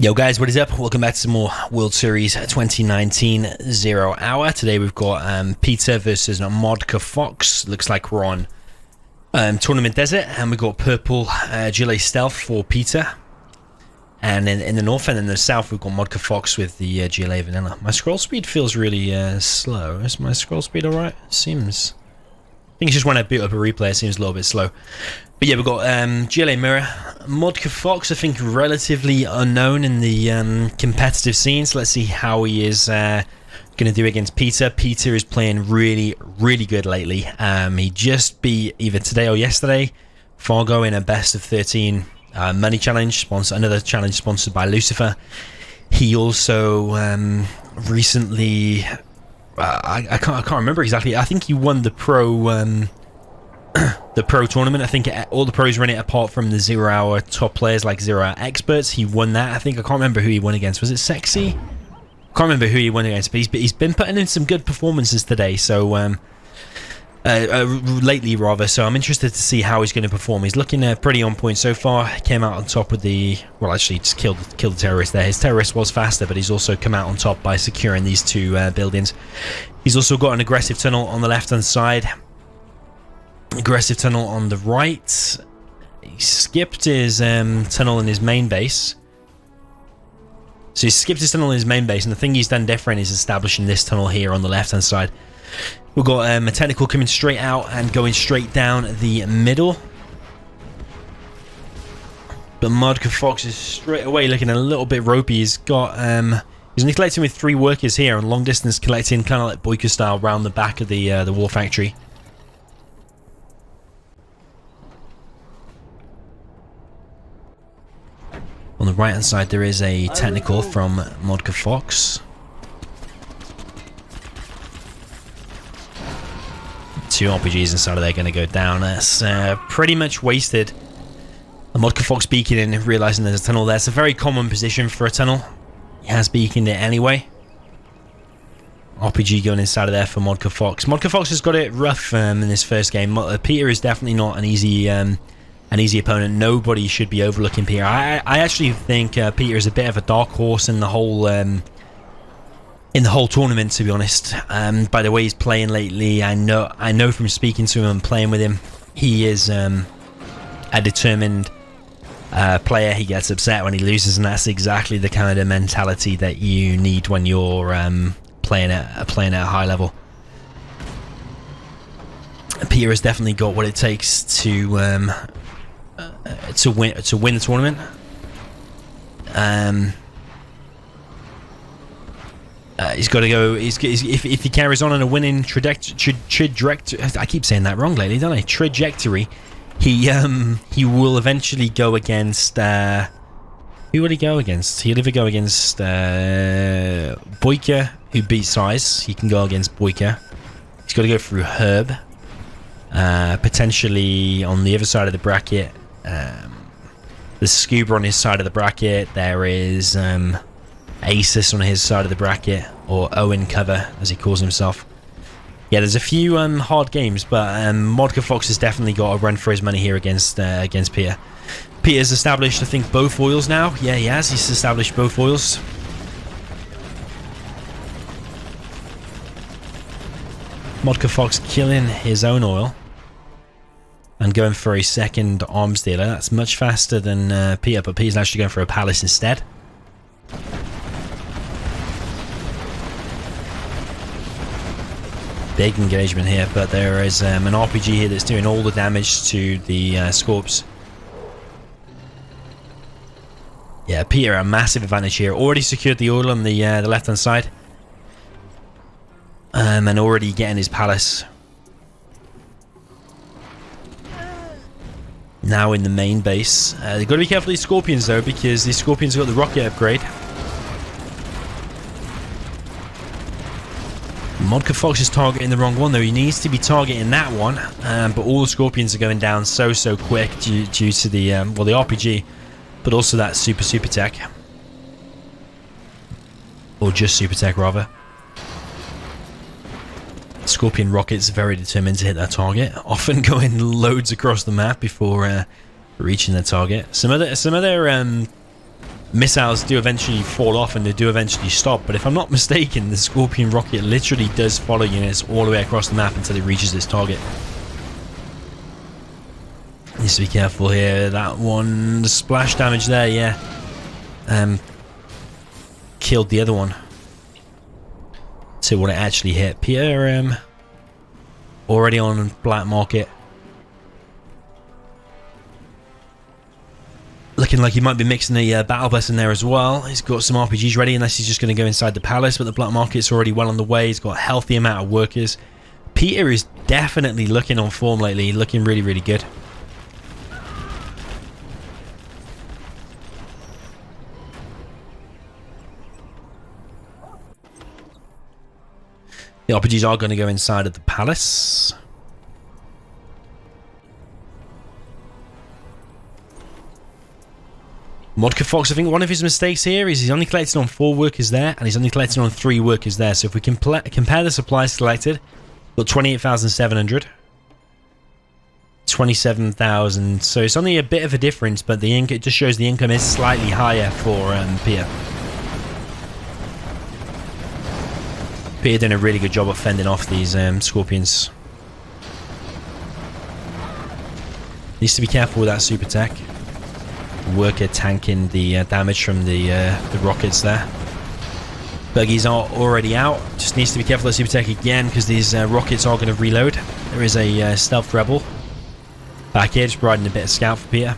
Yo guys, what is up? Welcome back to some more World Series 2019 Zero Hour. Today we've got Peter versus Modca Fox. Looks like we're on Tournament Desert, and we've got purple GLA Stealth for Peter. And in the north and in the south we've got Modca Fox with the GLA Vanilla. My scroll speed feels really slow. Is my scroll speed alright? Seems... I think it's just when I boot up a replay it seems a little bit slow. But yeah, we've got GLA Mirror. Modca Fox, I think, relatively unknown in the competitive scene. So let's see how he is going to do against Peter. Peter is playing really, really good lately. He just beat, either today or yesterday, Fargo in a best of 13 money challenge. Another challenge sponsored by Lucifer. He also recently... I can't remember exactly. I think he won the pro tournament. I think all the pros run it apart from the 0 hour top players, like 0 hour experts. He won that. I think I can't remember who he won against. Was it Sexy? Can't remember who he won against, but he's been putting in some good performances today. So lately rather. So I'm interested to see how he's going to perform. He's looking pretty on point so far. Came out on top with the, well, actually just killed the terrorist there. His terrorist was faster, but he's also come out on top by securing these two buildings. He's also got an aggressive tunnel on the left hand side, aggressive tunnel on the right. He skipped his tunnel in his main base. So he skipped his tunnel in his main base, and the thing he's done different is establishing this tunnel here on the left hand side. We've got a technical coming straight out and going straight down the middle. But Modca Fox is straight away looking a little bit ropey. He's got he's only collecting with 3 workers here on long distance, collecting kind of like Boyka style around the back of the war factory. On the right hand side there is a technical from Modca Fox. 2 RPGs inside of there going to go down. That's pretty much wasted. The Modca Fox beacon in, realizing there's a tunnel there. It's a very common position for a tunnel. He has beaconed it anyway. RPG going inside of there for Modca Fox. Modca Fox has got it rough in this first game. Peter is definitely not an easy opponent. Nobody should be overlooking Peter. I actually think Peter is a bit of a dark horse in the whole tournament, to be honest. By the way he's playing lately, I know from speaking to him and playing with him, he is a determined player. He gets upset when he loses, and that's exactly the kind of mentality that you need when you're playing at a high level. Peter has definitely got what it takes to win the tournament. He's got to go. If he carries on a winning trajectory, I keep saying that wrong lately, don't I? Trajectory. He will eventually go against. Who will he go against? He'll either go against Boyka, who beats Size. He can go against Boyka. He's got to go through Herb. Potentially on the other side of the bracket. There's Scuba on his side of the bracket. There is Asus on his side of the bracket, or Owen Cover as he calls himself. Yeah, there's a few hard games, but Modca Fox has definitely got a run for his money here against Peter. Peter's established, I think, both oils now. Yeah, he has. He's established both oils. Modca Fox killing his own oil and going for a second arms dealer. That's much faster than Peter, but Peter's actually going for a palace instead. Big engagement here, but there is an RPG here that's doing all the damage to the Scorps. Yeah, Peter a massive advantage here. Already secured the oil on the left hand side, and already getting his palace. Now in the main base. They've got to be careful of these Scorpions though, because these Scorpions have got the rocket upgrade. Modca Fox is targeting the wrong one though. He needs to be targeting that one, but all the Scorpions are going down so quick due to the the RPG, but also that super tech, or just super tech rather. Scorpion rockets very determined to hit that target, often going loads across the map before reaching the target. Some other missiles do eventually fall off and they do eventually stop, but if I'm not mistaken, the Scorpion rocket literally does follow units all the way across the map until it reaches its target. Needs to be careful here. That one, the splash damage there, yeah. Killed the other one. So what it actually hit. Peter, already on black market. Looking like he might be mixing a battle bus in there as well. He's got some RPGs ready, unless he's just going to go inside the palace, but the black market's already well on the way. He's got a healthy amount of workers. Peter is definitely looking on form lately, looking really, really good. The RPGs are going to go inside of the palace. Modca Fox, I think one of his mistakes here is he's only collected on 4 workers there, and he's only collected on 3 workers there. So if we compare the supplies collected, got 28,700, 27,000. So it's only a bit of a difference, but the it just shows the income is slightly higher for Peter. Peter doing a really good job of fending off these Scorpions. Needs to be careful with that super tech. Worker tanking the damage from the rockets there. Buggies are already out. Just needs to be careful of super tech again, because these rockets are going to reload. There is a stealth rebel back here, just providing a bit of scout for Peter.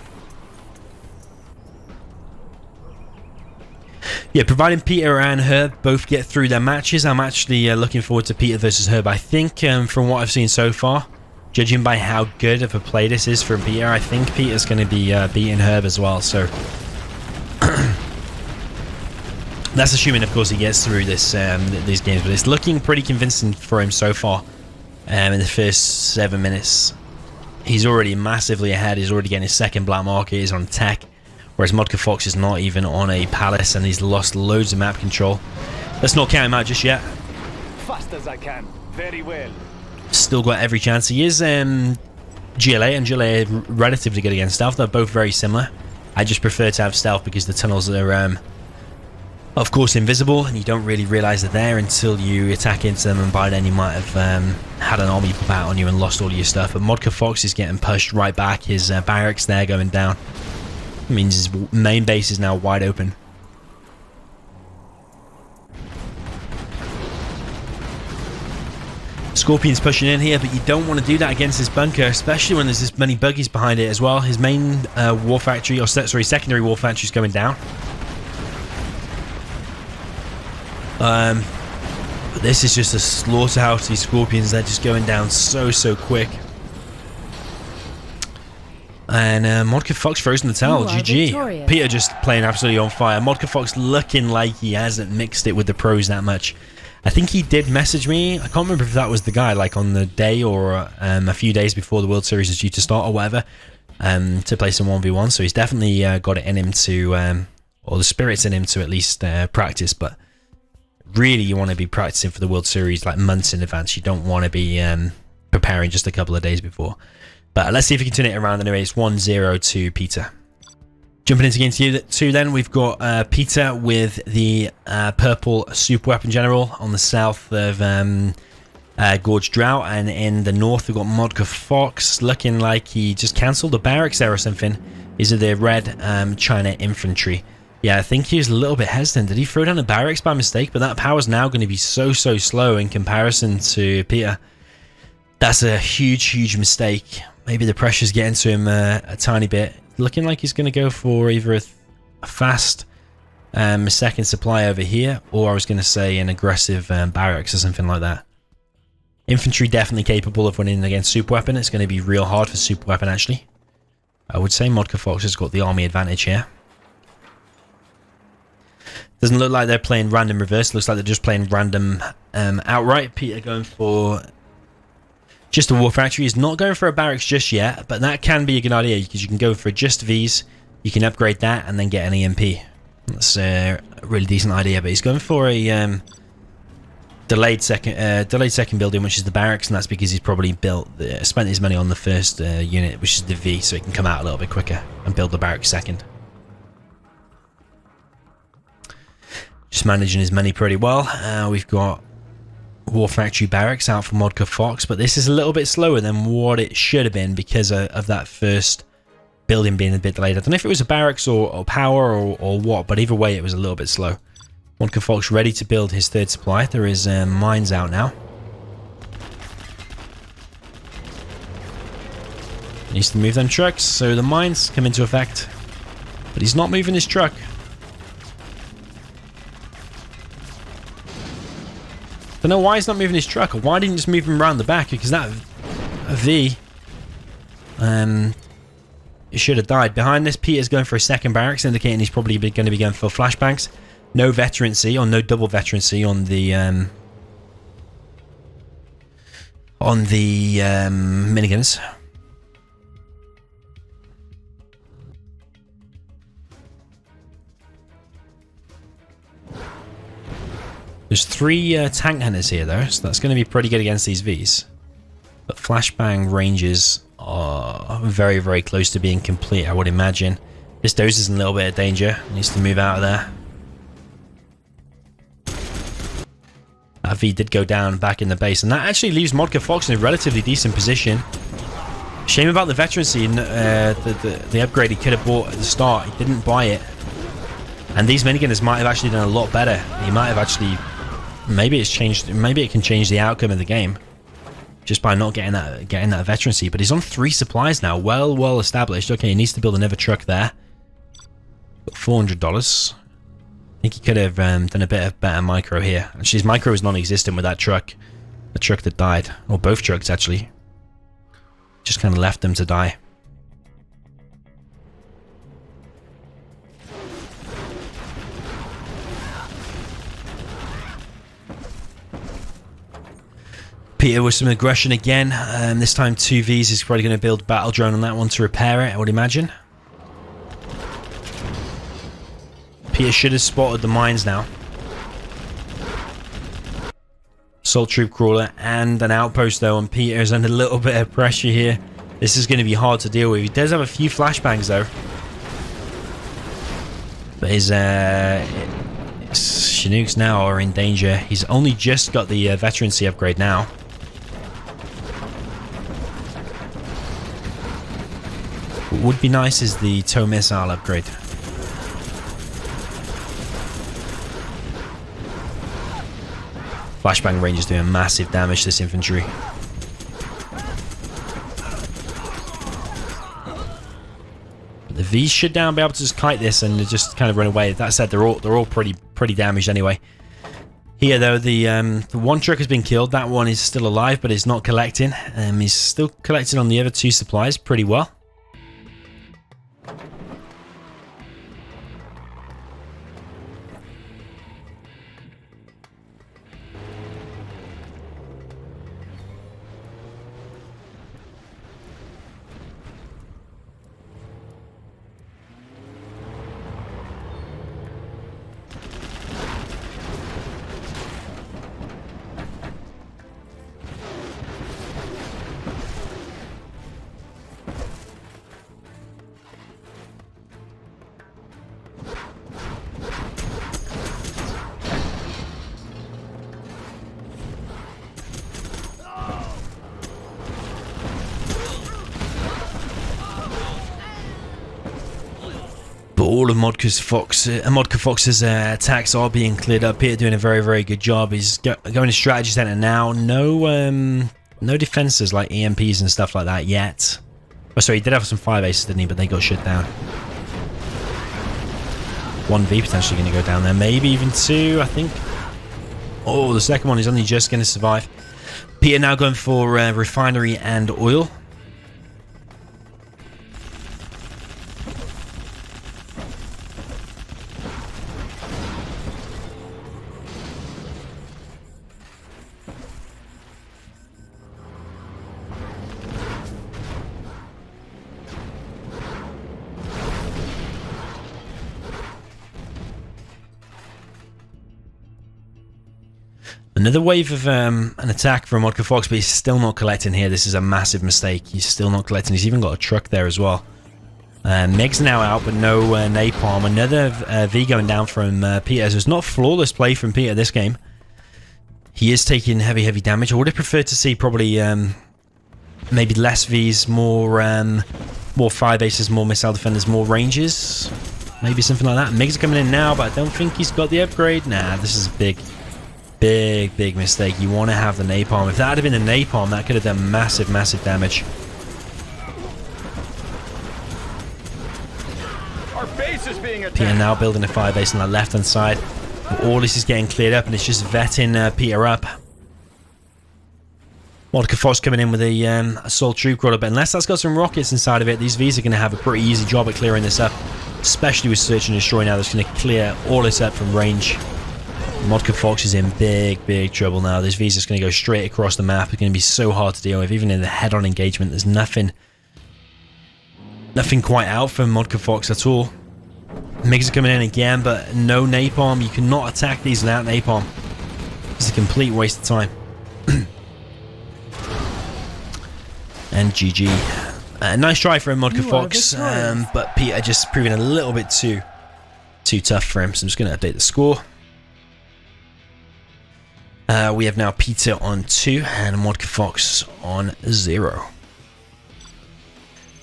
Yeah, providing Peter and Herb both get through their matches, I'm actually looking forward to Peter versus Herb. I think from what I've seen so far, judging by how good of a play this is from Peter, I think Peter's going to be beating Herb as well. So that's assuming, of course, he gets through this these games. But it's looking pretty convincing for him so far. In the first 7 minutes, he's already massively ahead. He's already getting his second black market. He's on tech, whereas Modca Fox is not even on a palace, and he's lost loads of map control. Let's not count him out just yet. Fast as I can. Very well. Still got every chance. He is GLA, and GLA are relatively good against stealth. They're both very similar. I just prefer to have stealth because the tunnels are, of course, invisible, and you don't really realise they're there until you attack into them, and by then you might have had an army pop out on you and lost all your stuff. But Modca Fox is getting pushed right back. His barracks there going down. It means his main base is now wide open. Scorpion's pushing in here, but you don't want to do that against this bunker, especially when there's this many buggies behind it as well. His main war factory, or sorry, secondary war factory is going down. But this is just a slaughterhouse. These Scorpions, they're just going down so quick. And Modca Fox frozen the towel. GG. Victorious. Peter just playing absolutely on fire. Modca Fox looking like he hasn't mixed it with the pros that much. I think he did message me. I can't remember if that was the guy, like on the day or a few days before the World Series is due to start or whatever, to play some 1v1. So he's definitely got it in him to, or the spirit's in him to at least practice. But really, you want to be practicing for the World Series like months in advance. You don't want to be preparing just a couple of days before. But let's see if we can turn it around anyway. It's 1-0 to Peter. Jumping into game 2 then, we've got Peter with the purple super weapon general on the south of Gorge Drought, and in the north we've got Modca Fox looking like he just cancelled the barracks there or something. These are the red China infantry. Yeah, I think he was a little bit hesitant. Did he throw down a barracks by mistake? But that power's now going to be so slow in comparison to Peter. That's a huge mistake. Maybe the pressure's getting to him a tiny bit. Looking like he's going to go for either a fast second supply over here, or I was going to say an aggressive barracks or something like that. Infantry definitely capable of winning against super weapon. It's going to be real hard for super weapon actually. I would say Modca Fox has got the army advantage here. Doesn't look like they're playing random reverse. Looks like they're just playing random outright. Peter going for just a war factory. He's not going for a barracks just yet, but that can be a good idea because you can go for just V's, you can upgrade that and then get an EMP. That's a really decent idea, but he's going for a delayed second building, which is the barracks, and that's because he's probably spent his money on the first unit, which is the V, so he can come out a little bit quicker and build the barracks second. Just managing his money pretty well. We've got War Factory Barracks out for Modca Fox, but this is a little bit slower than what it should have been because of that first building being a bit delayed. I don't know if it was a barracks or power or what, but either way it was a little bit slow. Modca Fox ready to build his third supply. There is mines out now. He needs to move them trucks so the mines come into effect, but he's not moving his truck. Don't know why he's not moving his truck, or why didn't he just move him around the back, because that V it should have died. Behind this, Peter's going for a second barracks, indicating he's probably going to be going for flashbangs. No veterancy, or no double veterancy on the miniguns. There's 3 tank hunters here though, so that's going to be pretty good against these Vs. But flashbang ranges are very, very close to being complete, I would imagine. This Doze is in a little bit of danger. Needs to move out of there. That V did go down back in the base, and that actually leaves Modca Fox in a relatively decent position. Shame about the veterancy and the upgrade he could have bought at the start. He didn't buy it. And these minigunners might have actually done a lot better. He might have actually... Maybe it's changed. Maybe it can change the outcome of the game just by not getting that veterancy. But he's on 3 supplies now, well established. Okay, he needs to build another truck there. Got $400. I think he could have done a bit of better micro here. Actually, his micro is non-existent with that truck, the truck that died, or both trucks actually. Just kind of left them to die. Peter with some aggression again. This time 2 Vs. He's probably going to build battle drone on that one to repair it, I would imagine. Peter should have spotted the mines now. Assault troop crawler and an outpost though, and Peter's under a little bit of pressure here. This is going to be hard to deal with. He does have a few flashbangs though, but his Chinooks now are in danger. He's only just got the veterancy upgrade now. What would be nice is the tow missile upgrade. Flashbang range is doing massive damage to this infantry. But the V's should down be able to just kite this and just kind of run away. That said, they're all pretty damaged anyway. Here though, the one truck has been killed. That one is still alive, but it's not collecting. He's still collecting on the other 2 supplies pretty well. All of Modca Fox's attacks are being cleared up. Peter doing a very, very good job. He's going to strategy center now. No defenses like EMPs and stuff like that yet. Oh, sorry, he did have some 5 aces, didn't he? But they got shut down. 1V potentially going to go down there. Maybe even 2, I think. Oh, the second one is only just going to survive. Peter now going for refinery and oil. Another wave of an attack from Modca Fox, but he's still not collecting here. This is a massive mistake. He's still not collecting. He's even got a truck there as well. Meg's now out, but no napalm. Another V going down from Peter. So it's not flawless play from Peter this game. He is taking heavy damage. I would have preferred to see probably maybe less Vs, more fire bases, more missile defenders, more ranges. Maybe something like that. Meg's coming in now, but I don't think he's got the upgrade. Nah, this is a big mistake. You want to have the napalm. If that had been a napalm, that could have done massive damage. Our base is being attacked. Peter now building a fire base on the left-hand side. All this is getting cleared up, and it's just vetting Peter up. Modca Fox coming in with a assault troop crawler, but unless that's got some rockets inside of it, these Vs are going to have a pretty easy job at clearing this up. Especially with Search and Destroy now, that's going to clear all this up from range. Modca Fox is in big trouble now. This V's just going to go straight across the map. It's going to be so hard to deal with. Even in the head-on engagement, there's nothing quite out for Modca Fox at all. MiGs are coming in again, but no napalm. You cannot attack these without napalm. It's a complete waste of time. And GG. Nice try for Modca Fox, but Peter just proving a little bit too tough for him. So I'm just going to update the score. We have now Peter on 2 and Modca Fox on 0.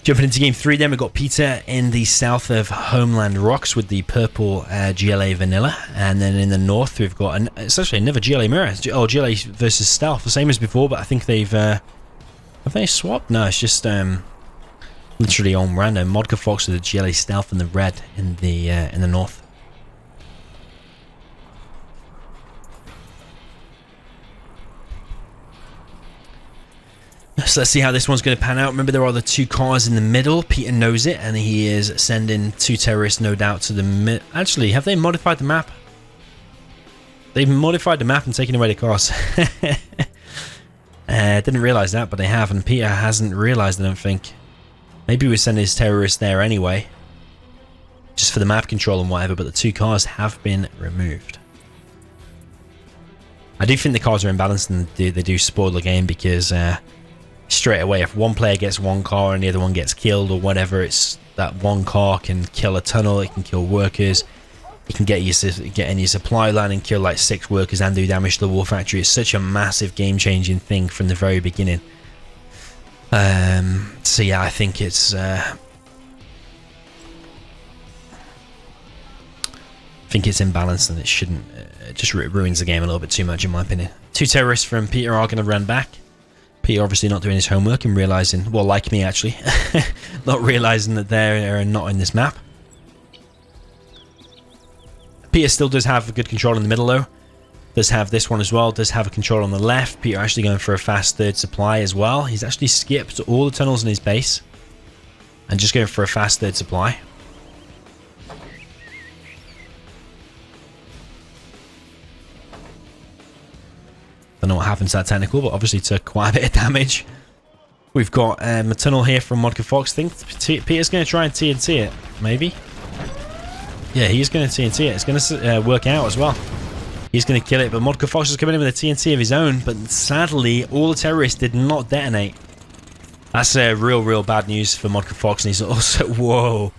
Jumping into game 3 then, we've got Peter in the south of Homeland Rocks with the purple GLA Vanilla, and then in the north we've got it's actually another GLA Mirror. Oh, GLA versus Stealth, the same as before, but I think they've have they swapped? No, it's just literally on random. Modca Fox with the GLA Stealth and the red in the north. So let's see how this one's going to pan out. Remember, there are the 2 cars in the middle. Peter knows it, and he is sending 2 terrorists, no doubt, to the mid. Actually, have they modified the map? They've modified the map and taken away the cars. Didn't realize that, but they have, and Peter hasn't realized, I don't think. Maybe we're sending his terrorists there anyway, just for the map control and whatever, but the 2 cars have been removed. I do think the cars are imbalanced, and they do spoil the game, because straight away, if one player gets 1 car and the other one gets killed or whatever, it's that 1 car can kill a tunnel, it can kill workers, it can get in your supply line and kill like 6 workers and do damage to the war factory. It's such a massive game-changing thing from the very beginning. So yeah, I think it's imbalanced, and it shouldn't. It just ruins the game a little bit too much, in my opinion. 2 terrorists from Peter are going to run back. Peter obviously not doing his homework and realizing, well, like me actually, not realizing that they're not in this map. Peter still does have a good control in the middle though. Does have this one as well. Does have a control on the left. Peter actually going for a fast 3rd supply as well. He's actually skipped all the tunnels in his base and just going for a fast 3rd supply. Don't know what happened to that technical, but obviously took quite a bit of damage. We've got a tunnel here from Modca Fox. I think Peter's going to try and TNT it, maybe. Yeah, he's going to TNT it. It's going to work out as well. He's going to kill it, but Modca Fox is coming in with a TNT of his own, but sadly, all the terrorists did not detonate. That's real bad news for Modca Fox, and he's also, whoa,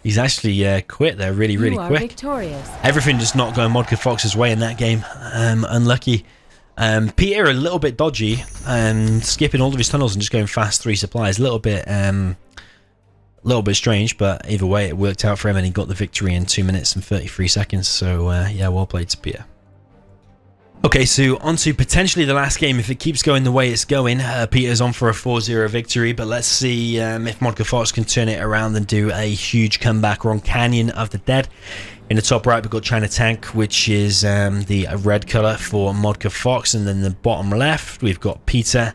he's actually quit there really quick. Victorious. Everything just not going Modca Fox's way in that game. Unlucky. Peter a little bit dodgy, skipping all of his tunnels and just going fast 3 supplies. A little bit strange, but either way it worked out for him, and he got the victory in 2 minutes and 33 seconds. So yeah, well played to Peter. Okay, so on to potentially the last game if it keeps going the way it's going. Peter's on for a 4-0 victory, but let's see if Modca Fox can turn it around and do a huge comeback. We're on Canyon of the Dead. In the top right, we've got China Tank, which is the red color for Modca Fox, and then the bottom left, we've got Peter.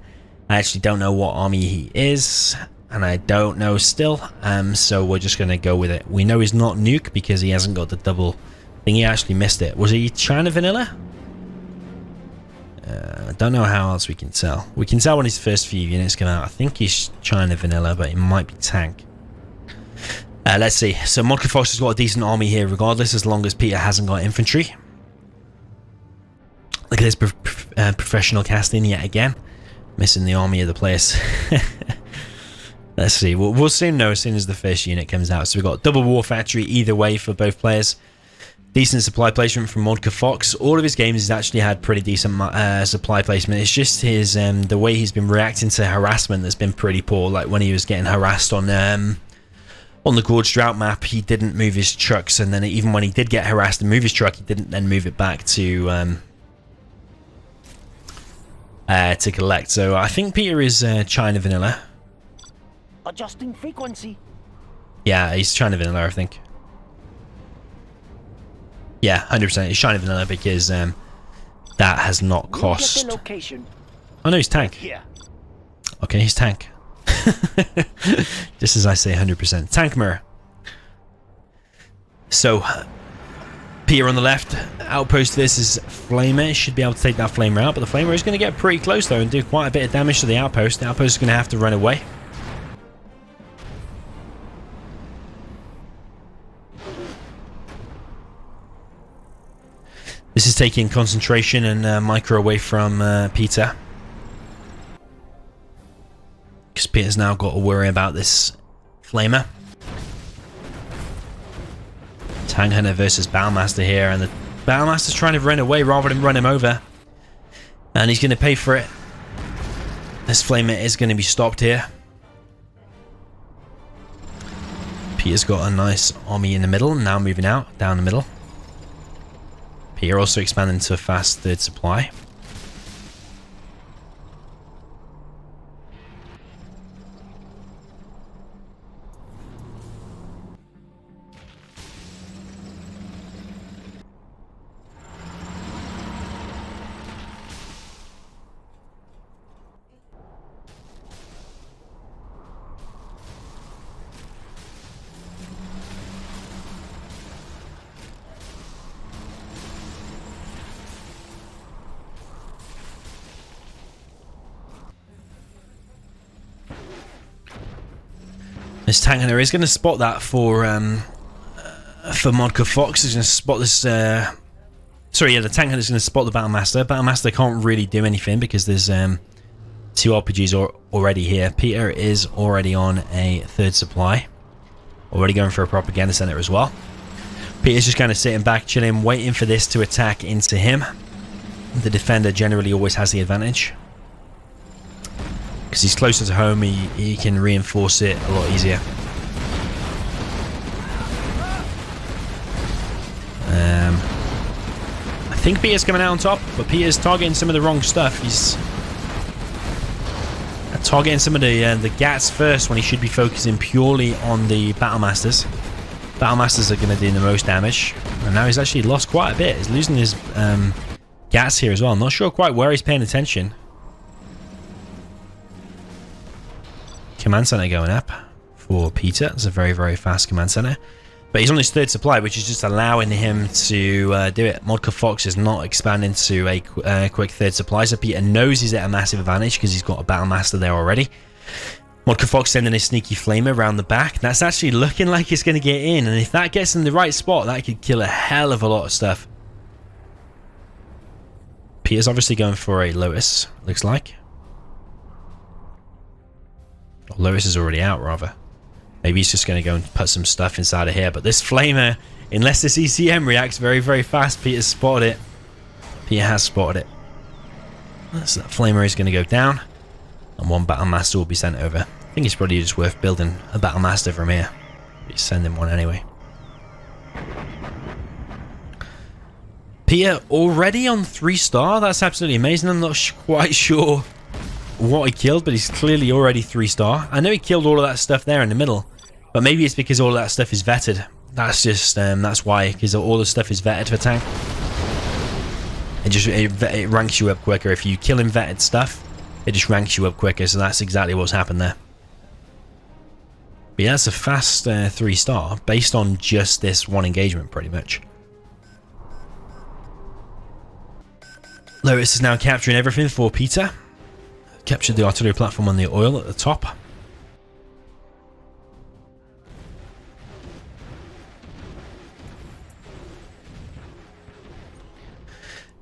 I actually don't know what army he is, and I don't know still, so we're just going to go with it. We know he's not Nuke because he hasn't got the double thing. He actually missed it. Was he China Vanilla? I don't know how else we can tell. We can tell when his first few units come out. I think he's China Vanilla, but he might be Tank. Let's see. So Modca Fox has got a decent army here regardless, as long as Peter hasn't got infantry. Look at this professional casting yet again. Missing the army of the players. Let's see. We'll soon know as soon as the first unit comes out. So we've got double war factory either way for both players. Decent supply placement from Modca Fox. All of his games he's actually had pretty decent supply placement. It's just his the way he's been reacting to harassment that's been pretty poor. Like when he was getting harassed on the Gorge Drought map, he didn't move his trucks, and then even when he did get harassed and move his truck, he didn't then move it back to collect. So I think Peter is China Vanilla. Adjusting frequency. Yeah, he's China Vanilla, I think. Yeah, 100%. He's China Vanilla because that has not cost. The location. Oh no, he's tank. Here. Okay, he's tank. Just as I say, 100%. Tank mirror. So, Peter on the left. Outpost this is Flamer. Should be able to take that Flamer out, but the Flamer is going to get pretty close though and do quite a bit of damage to the outpost. The outpost is going to have to run away. This is taking concentration and micro away from Peter. Because Peter's now got to worry about this Flamer. Tank Hunter versus Battlemaster here, and the Battlemaster's trying to run away rather than run him over. And he's going to pay for it. This Flamer is going to be stopped here. Peter's got a nice army in the middle, now moving out, down the middle. Peter also expanding to a fast third supply. This tank hunter is going to spot that for Modca Fox. He's going to spot this. Sorry, yeah, the tank hunter is going to spot the Battlemaster. Battlemaster can't really do anything because there's two RPGs already here. Peter is already on a third supply, already going for a propaganda center as well. Peter's just kind of sitting back, chilling, waiting for this to attack into him. The defender generally always has the advantage. Because he's closer to home, he can reinforce it a lot easier. I think Peter's coming out on top, but Peter's targeting some of the wrong stuff. He's targeting some of the GATs first when he should be focusing purely on the Battlemasters. Battlemasters are going to do the most damage. And now he's actually lost quite a bit. He's losing his GATs here as well. I'm not sure quite where he's paying attention. Command center going up for Peter. It's a very, very fast command center. But he's on his third supply, which is just allowing him to do it. Modca Fox is not expanding to a quick third supply, so Peter knows he's at a massive advantage because he's got a Battlemaster there already. Modca Fox sending his sneaky Flamer around the back. That's actually looking like it's going to get in, and if that gets in the right spot, that could kill a hell of a lot of stuff. Peter's obviously going for a Lotus, looks like. Lotus is already out, rather. Maybe he's just going to go and put some stuff inside of here. But this Flamer, unless this ECM reacts very, very fast, Peter's spotted it. Peter has spotted it. So that Flamer is going to go down. And one Battlemaster will be sent over. I think it's probably just worth building a Battlemaster from here. He's sending one anyway. Peter already on 3-star? That's absolutely amazing. I'm not quite sure what he killed, but he's clearly already 3-star. I know he killed all of that stuff there in the middle, but maybe it's because all of that stuff is vetted. That's just that's why, because all the stuff is vetted for tank. It ranks you up quicker if you kill in vetted stuff. It just ranks you up quicker, so that's exactly what's happened there. But yeah, that's a fast 3-star based on just this one engagement, pretty much. Lotus is now capturing everything for Peter. Captured the artillery platform on the oil at the top.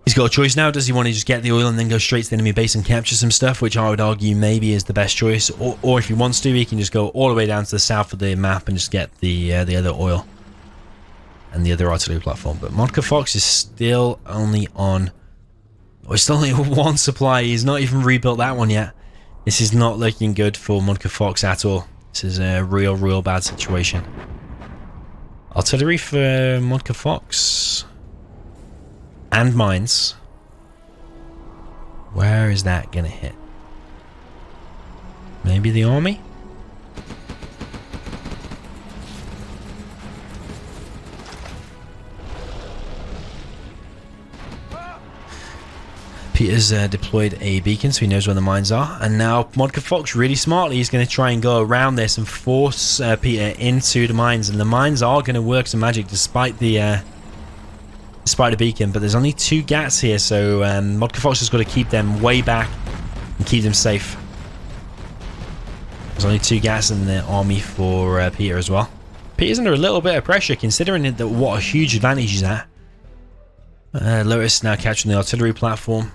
He's got a choice now. Does he want to just get the oil and then go straight to the enemy base and capture some stuff, which I would argue maybe is the best choice, or if he wants to, he can just go all the way down to the south of the map and just get the other oil and the other artillery platform. But Modca Fox is still only on, or still only one supply. He's not even rebuilt that one yet. This is not looking good for Modca Fox at all. This is a real bad situation. Artillery for Modca Fox. And mines. Where is that gonna hit? Maybe the army? Peter's deployed a beacon so he knows where the mines are, and now Modca Fox really smartly is going to try and go around this and force Peter into the mines, and the mines are going to work some magic despite the beacon, but there's only 2 gats here, so Modca Fox has got to keep them way back and keep them safe. There's only 2 gats in the army for Peter as well. Peter's under a little bit of pressure considering that what a huge advantage he's at. Lotus now catching the artillery platform.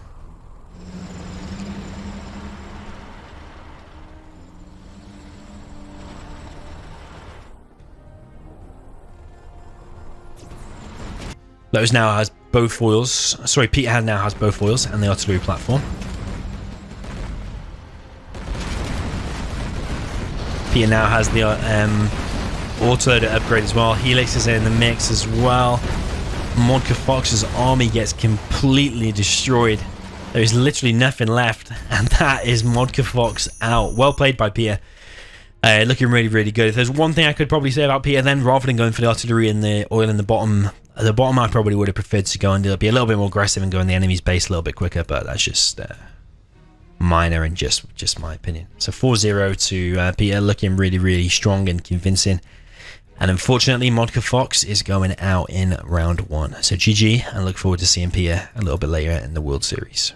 Lotus now has both foils. Sorry, Peter now has both foils and the artillery platform. Peter now has the autoloader upgrade as well. Helix is in the mix as well. Modca Fox's army gets completely destroyed. There is literally nothing left, and that is Modca Fox out. Well played by Peter. Looking really good. If there's one thing I could probably say about Peter, then rather than going for the artillery and the oil in the bottom, I probably would have preferred to go and be a little bit more aggressive and go in the enemy's base a little bit quicker, but that's just minor and just my opinion. So 4-0 to Peter, looking really strong and convincing. And unfortunately, Modca Fox is going out in round 1. So GG, and look forward to seeing Peter a little bit later in the World Series.